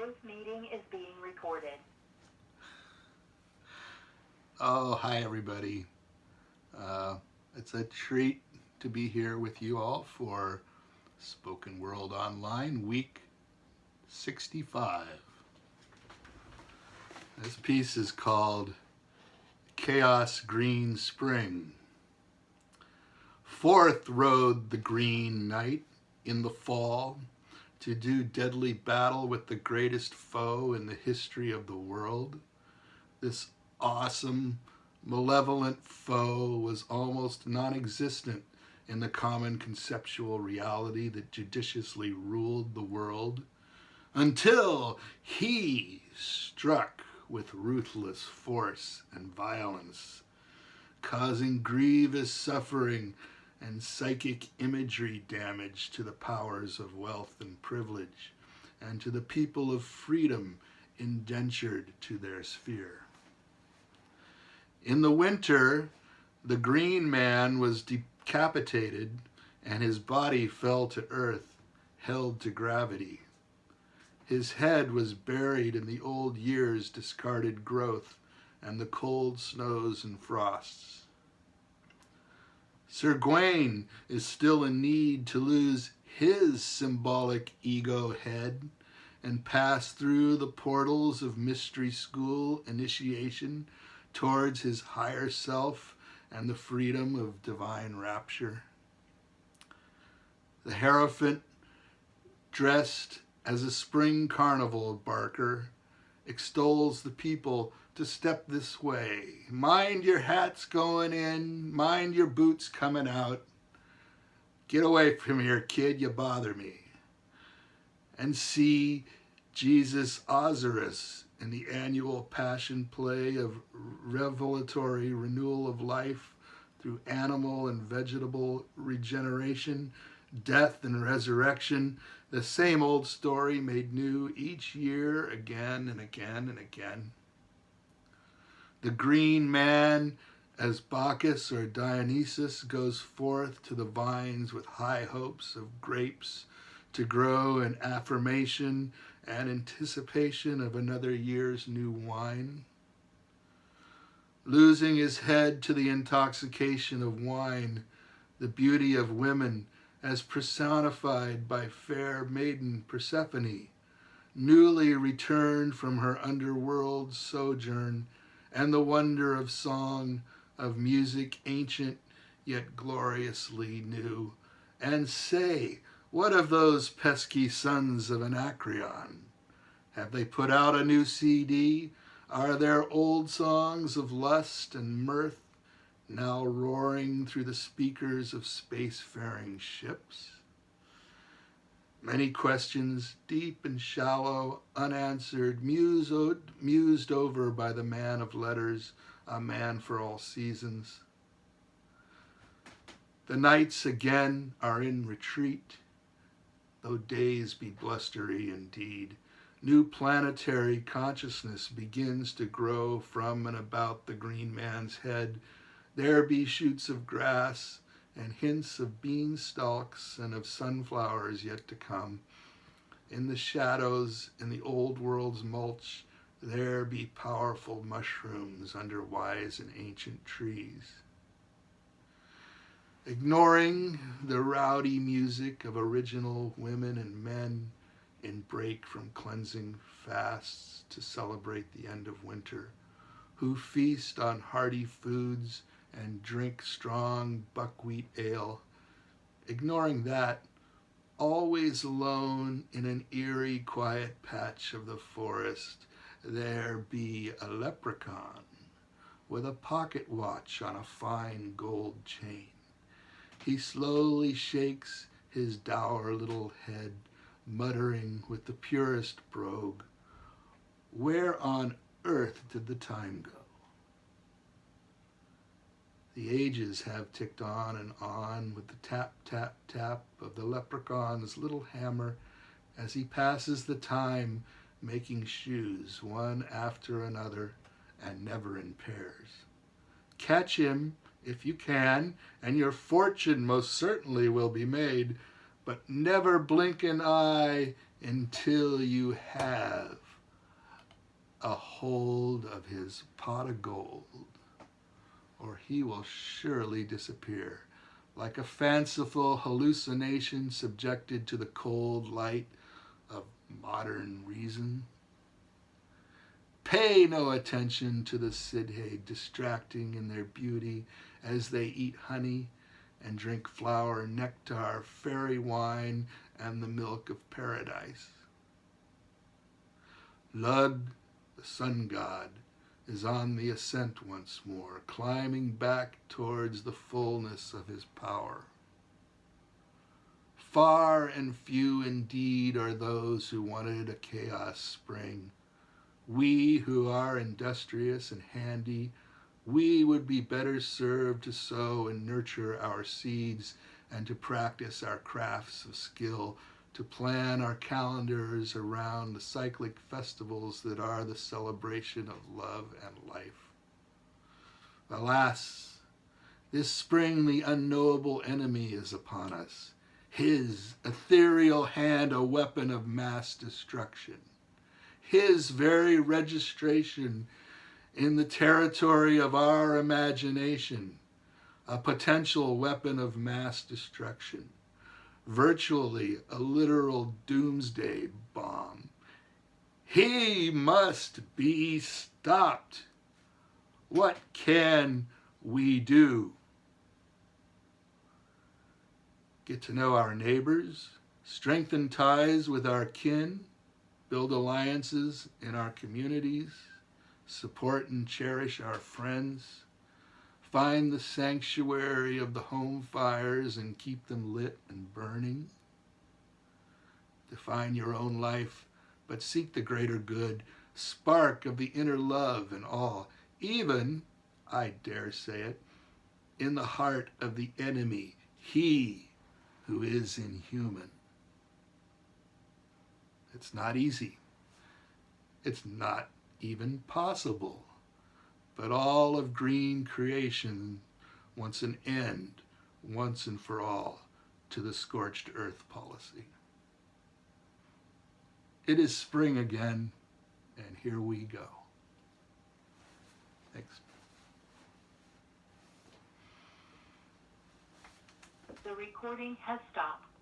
This meeting is being recorded. Oh, hi everybody. Uh, it's a treat to be here with you all for Spoken World Online week 65. This piece is called Chaos Green Spring. Forth rode the Green Knight in the fall to do deadly battle with the greatest foe in the history of the world. This awesome, malevolent foe was almost non-existent in the common conceptual reality that judiciously ruled the world until he struck with ruthless force and violence, causing grievous suffering and psychic imagery damage to the powers of wealth and privilege and to the people of freedom indentured to their sphere. In the winter, the Green Man was decapitated and his body fell to earth, held to gravity. His head was buried in the old year's discarded growth and the cold snows and frosts. Sir Gawain is still in need to lose his symbolic ego head and pass through the portals of mystery school initiation towards his higher self and the freedom of divine rapture. The Hierophant, dressed as a spring carnival barker, extols the people to step this way. Mind your hats going in, mind your boots coming out. Get away from here, kid, you bother me. And see Jesus Osiris in the annual passion play of revelatory renewal of life through animal and vegetable regeneration, death and resurrection, the same old story made new each year again and again and again. The Green Man, as Bacchus or Dionysus, goes forth to the vines with high hopes of grapes to grow in affirmation and anticipation of another year's new wine. Losing his head to the intoxication of wine, the beauty of women as personified by fair maiden Persephone, newly returned from her underworld sojourn, and the wonder of song, of music ancient yet gloriously new. And say, what of those pesky sons of Anacreon? Have they put out a new CD? Are there old songs of lust and mirth now roaring through the speakers of spacefaring ships? Many questions, deep and shallow, unanswered, mused over by the man of letters, a man for all seasons. The nights again are in retreat, though days be blustery indeed. New planetary consciousness begins to grow from and about the Green Man's head. There be shoots of grass and hints of beanstalks and of sunflowers yet to come. In the shadows, in the old world's mulch, there be powerful mushrooms under wise and ancient trees. Ignoring the rowdy music of original women and men in break from cleansing fasts to celebrate the end of winter, who feast on hearty foods and drink strong buckwheat ale. Ignoring that, always alone in an eerie, quiet patch of the forest, there be a leprechaun with a pocket watch on a fine gold chain. He slowly shakes his dour little head, muttering with the purest brogue, where on earth did the time go? The ages have ticked on and on with the tap, tap, tap of the leprechaun's little hammer as he passes the time making shoes one after another and never in pairs. Catch him if you can, and your fortune most certainly will be made, but never blink an eye until you have a hold of his pot of gold, or he will surely disappear, like a fanciful hallucination subjected to the cold light of modern reason. Pay no attention to the Sidhe distracting in their beauty as they eat honey and drink flower, nectar, fairy wine, and the milk of paradise. Lud, the sun god, is on the ascent once more, climbing back towards the fullness of his power. Far and few indeed are those who wanted a chaos spring. We who are industrious and handy, we would be better served to sow and nurture our seeds and to practice our crafts of skill, to plan our calendars around the cyclic festivals that are the celebration of love and life. Alas, this spring the unknowable enemy is upon us, his ethereal hand a weapon of mass destruction, his very registration in the territory of our imagination, a potential weapon of mass destruction, virtually a literal doomsday bomb. He must be stopped. What can we do? Get to know our neighbors, strengthen ties with our kin, build alliances in our communities, support and cherish our friends, find the sanctuary of the home fires and keep them lit and burning. Define your own life, but seek the greater good, spark of the inner love and awe, even, I dare say it, in the heart of the enemy, he who is inhuman. It's not easy. It's not even possible. But all of green creation wants an end, once and for all, to the scorched earth policy. It is spring again, and here we go. Thanks. The recording has stopped.